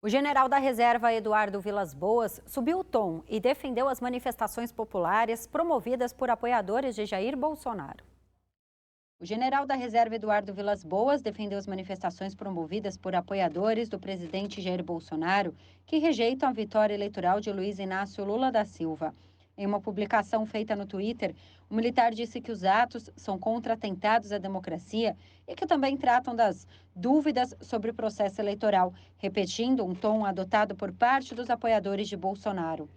O general da reserva Eduardo Vilas Boas subiu o tom e defendeu as manifestações populares promovidas por apoiadores de Jair Bolsonaro. O general da reserva Eduardo Vilas Boas defendeu as manifestações promovidas por apoiadores do presidente Jair Bolsonaro, que rejeitam a vitória eleitoral de Luiz Inácio Lula da Silva. Em uma publicação feita no Twitter, o militar disse que os atos são contra atentados à democracia e que também tratam das dúvidas sobre o processo eleitoral, repetindo um tom adotado por parte dos apoiadores de Bolsonaro.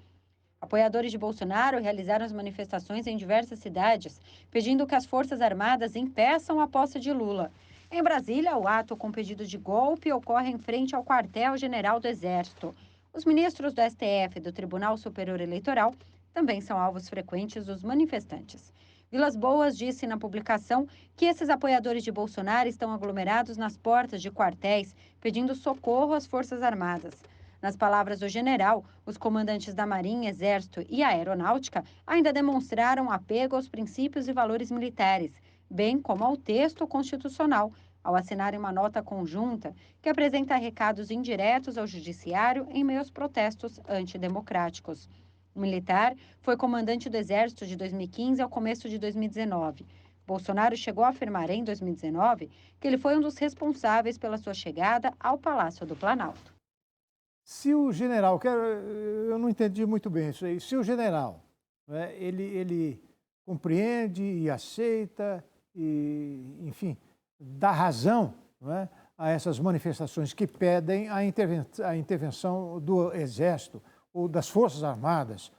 Apoiadores de Bolsonaro realizaram as manifestações em diversas cidades, pedindo que as Forças Armadas impeçam a posse de Lula. Em Brasília, o ato com pedido de golpe ocorre em frente ao quartel-general do Exército. Os ministros do STF e do Tribunal Superior Eleitoral também são alvos frequentes dos manifestantes. Vilas Boas disse na publicação que esses apoiadores de Bolsonaro estão aglomerados nas portas de quartéis, pedindo socorro às Forças Armadas. Nas palavras do general, os comandantes da Marinha, Exército e Aeronáutica ainda demonstraram apego aos princípios e valores militares, bem como ao texto constitucional, ao assinarem uma nota conjunta que apresenta recados indiretos ao judiciário em meio aos protestos antidemocráticos. O militar foi comandante do Exército de 2015 ao começo de 2019. Bolsonaro chegou a afirmar em 2019 que ele foi um dos responsáveis pela sua chegada ao Palácio do Planalto. Se o general, eu não entendi muito bem isso aí, se o general, né, ele compreende e aceita e, enfim, dá razão, né, a essas manifestações que pedem a intervenção do Exército ou das Forças Armadas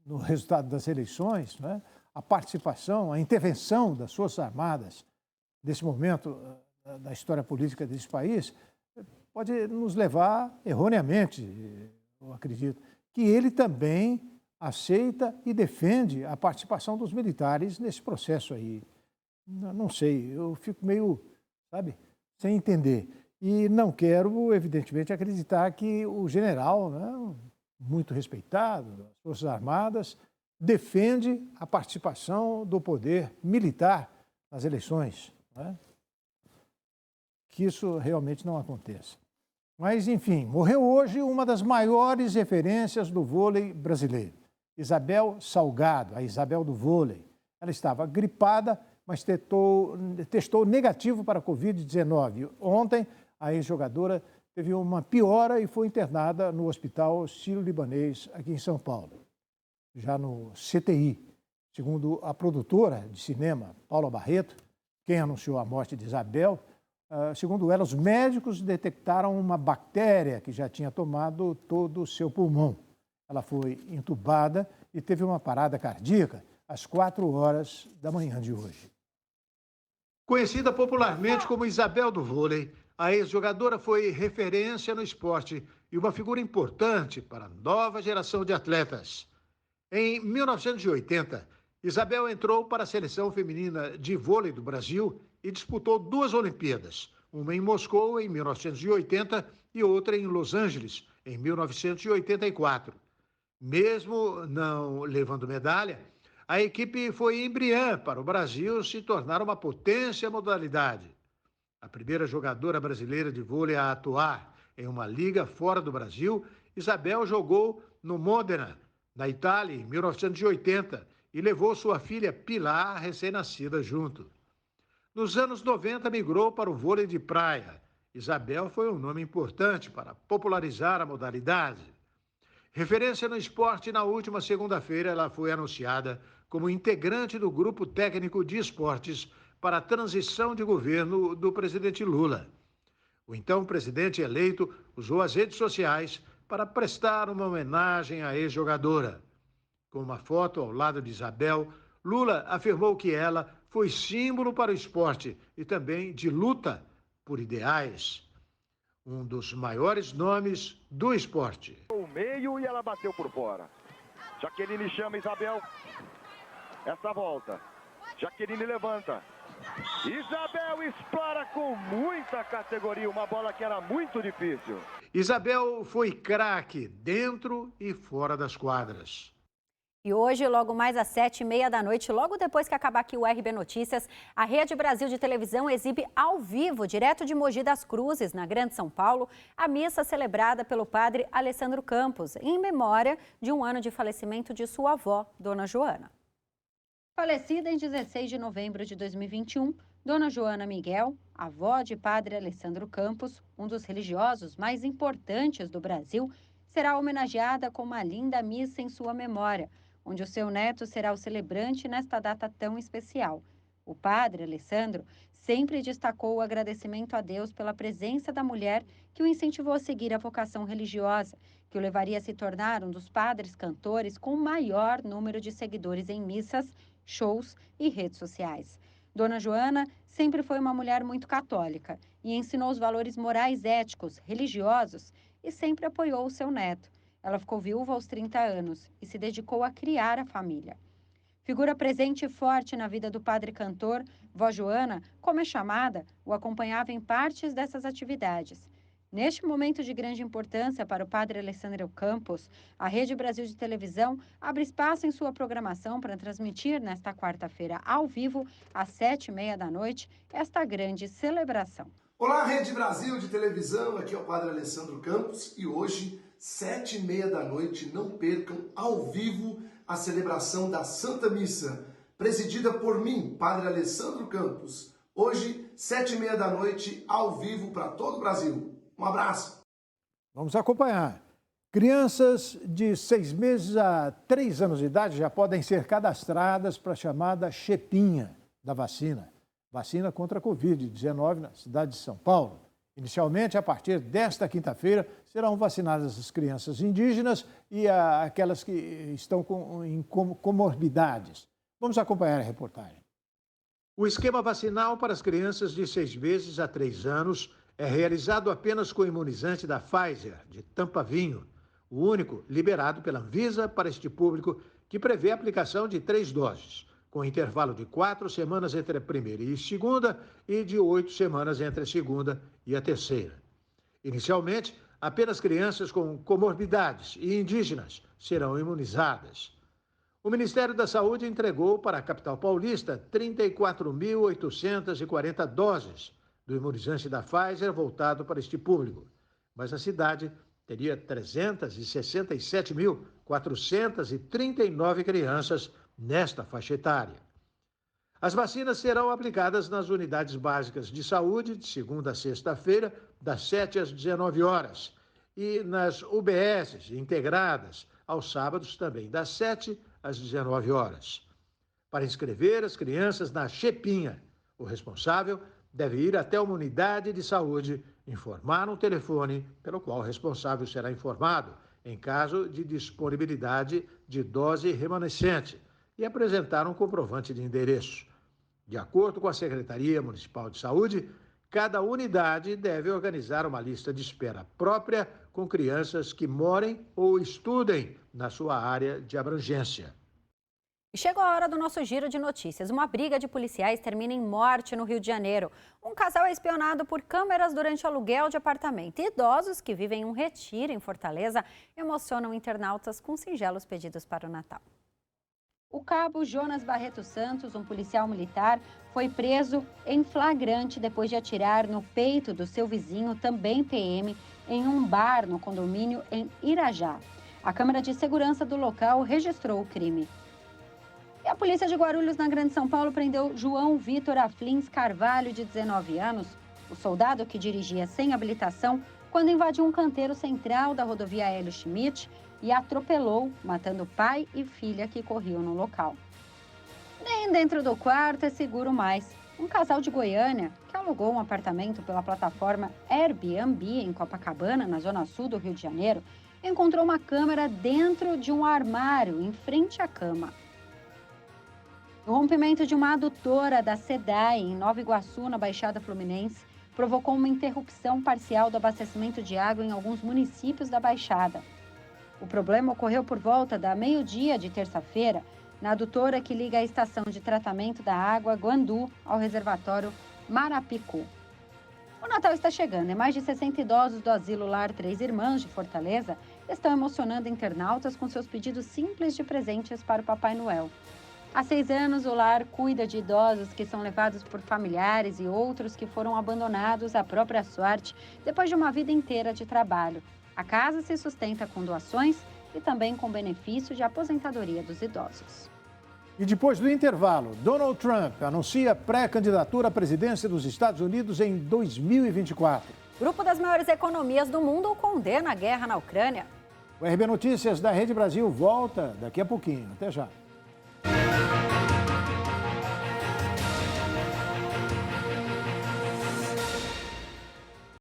no resultado das eleições, né, a participação, a intervenção das Forças Armadas nesse momento da história política desse país, pode nos levar erroneamente, eu acredito, que ele também aceita e defende a participação dos militares nesse processo aí. Não sei, eu fico meio, sabe, sem entender. E não quero, evidentemente, acreditar que o general, né, muito respeitado das Forças Armadas, defende a participação do poder militar nas eleições, né? Que isso realmente não aconteça. Mas, enfim, morreu hoje uma das maiores referências do vôlei brasileiro, Isabel Salgado, a Isabel do vôlei. Ela estava gripada, mas testou negativo para a Covid-19. Ontem, a ex-jogadora teve uma piora e foi internada no Hospital Sírio-Libanês, aqui em São Paulo, já no CTI. Segundo a produtora de cinema, Paula Barreto, quem anunciou a morte de Isabel, segundo ela, os médicos detectaram uma bactéria que já tinha tomado todo o seu pulmão. Ela foi entubada e teve uma parada cardíaca às 4 horas da manhã de hoje. Conhecida popularmente como Isabel do vôlei, a ex-jogadora foi referência no esporte e uma figura importante para a nova geração de atletas. Em 1980, Isabel entrou para a seleção feminina de vôlei do Brasil e disputou 2 Olimpíadas, uma em Moscou em 1980 e outra em Los Angeles em 1984. Mesmo não levando medalha, a equipe foi embriã para o Brasil se tornar uma potência modalidade. A primeira jogadora brasileira de vôlei a atuar em uma liga fora do Brasil, Isabel jogou no Modena, na Itália, em 1980, e levou sua filha Pilar, recém-nascida, junto. Nos anos 90, migrou para o vôlei de praia. Isabel foi um nome importante para popularizar a modalidade. Referência no esporte, na última segunda-feira, ela foi anunciada como integrante do grupo técnico de esportes para a transição de governo do presidente Lula. O então presidente eleito usou as redes sociais para prestar uma homenagem à ex-jogadora. Com uma foto ao lado de Isabel, Lula afirmou que ela foi símbolo para o esporte e também de luta por ideais. Um dos maiores nomes do esporte. O meio e ela bateu por fora. Jaqueline chama Isabel. Essa volta. Jaqueline levanta. Isabel explora com muita categoria uma bola que era muito difícil. Isabel foi craque dentro e fora das quadras. E hoje, logo mais às 7h30 da noite, logo depois que acabar aqui o RB Notícias, a Rede Brasil de Televisão exibe ao vivo, direto de Mogi das Cruzes, na Grande São Paulo, a missa celebrada pelo padre Alessandro Campos, em memória de um ano de falecimento de sua avó, Dona Joana. Falecida em 16 de novembro de 2021, Dona Joana Miguel, avó de padre Alessandro Campos, um dos religiosos mais importantes do Brasil, será homenageada com uma linda missa em sua memória, onde o seu neto será o celebrante nesta data tão especial. O padre Alessandro sempre destacou o agradecimento a Deus pela presença da mulher que o incentivou a seguir a vocação religiosa, que o levaria a se tornar um dos padres cantores com o maior número de seguidores em missas, shows e redes sociais. Dona Joana sempre foi uma mulher muito católica e ensinou os valores morais, éticos, religiosos e sempre apoiou o seu neto. Ela ficou viúva aos 30 anos e se dedicou a criar a família. Figura presente e forte na vida do padre cantor, vó Joana, como é chamada, o acompanhava em partes dessas atividades. Neste momento de grande importância para o padre Alessandro Campos, a Rede Brasil de Televisão abre espaço em sua programação para transmitir nesta quarta-feira ao vivo, às 7h30 da noite, esta grande celebração. Olá, Rede Brasil de Televisão, aqui é o padre Alessandro Campos e hoje, 7h30 da noite, não percam ao vivo a celebração da Santa Missa, presidida por mim, padre Alessandro Campos. Hoje, 7h30 da noite, ao vivo para todo o Brasil. Um abraço. Vamos acompanhar. Crianças de 6 meses a 3 anos de idade já podem ser cadastradas para a chamada chepinha da vacina. Vacina contra a Covid-19 na cidade de São Paulo. Inicialmente, a partir desta quinta-feira, serão vacinadas as crianças indígenas e aquelas que estão em comorbidades. Vamos acompanhar a reportagem. O esquema vacinal para as crianças de 6 meses a 3 anos é realizado apenas com o imunizante da Pfizer, de Tampa Vinho, o único liberado pela Anvisa para este público, que prevê a aplicação de 3 doses, com intervalo de 4 semanas entre a primeira e segunda e de 8 semanas entre a segunda e a terceira. Inicialmente, apenas crianças com comorbidades e indígenas serão imunizadas. O Ministério da Saúde entregou para a capital paulista 34.840 doses do imunizante da Pfizer voltado para este público, mas a cidade teria 367.439 crianças nesta faixa etária. As vacinas serão aplicadas nas unidades básicas de saúde de segunda a sexta-feira, das 7 às 19 horas, e nas UBSs integradas aos sábados também, das 7 às 19 horas. Para inscrever as crianças na chepinha, o responsável deve ir até uma unidade de saúde, informar no telefone pelo qual o responsável será informado em caso de disponibilidade de dose remanescente e apresentar um comprovante de endereço. De acordo com a Secretaria Municipal de Saúde, cada unidade deve organizar uma lista de espera própria com crianças que morem ou estudem na sua área de abrangência. E chegou a hora do nosso giro de notícias. Uma briga de policiais termina em morte no Rio de Janeiro. Um casal é espionado por câmeras durante aluguel de apartamento. E idosos que vivem um retiro em Fortaleza emocionam internautas com singelos pedidos para o Natal. O cabo Jonas Barreto Santos, um policial militar, foi preso em flagrante depois de atirar no peito do seu vizinho, também PM, em um bar no condomínio em Irajá. A câmera de segurança do local registrou o crime. E a polícia de Guarulhos, na Grande São Paulo, prendeu João Vitor Aflins Carvalho, de 19 anos, o soldado que dirigia sem habilitação, quando invadiu um canteiro central da rodovia Hélio Schmidt e atropelou, matando pai e filha que corriam no local. Nem dentro do quarto é seguro mais. Um casal de Goiânia, que alugou um apartamento pela plataforma Airbnb em Copacabana, na zona sul do Rio de Janeiro, encontrou uma câmera dentro de um armário em frente à cama. O rompimento de uma adutora da SEDAI em Nova Iguaçu, na Baixada Fluminense, provocou uma interrupção parcial do abastecimento de água em alguns municípios da Baixada. O problema ocorreu por volta da meio-dia de terça-feira, na adutora que liga a estação de tratamento da água Guandu ao reservatório Marapicu. O Natal está chegando e mais de 60 idosos do Asilo Lar Três Irmãs de Fortaleza estão emocionando internautas com seus pedidos simples de presentes para o Papai Noel. Há 6 anos, o lar cuida de idosos que são levados por familiares e outros que foram abandonados à própria sorte depois de uma vida inteira de trabalho. A casa se sustenta com doações e também com benefício de aposentadoria dos idosos. E depois do intervalo, Donald Trump anuncia pré-candidatura à presidência dos Estados Unidos em 2024. Grupo das maiores economias do mundo condena a guerra na Ucrânia. O RB Notícias da Rede Brasil volta daqui a pouquinho. Até já.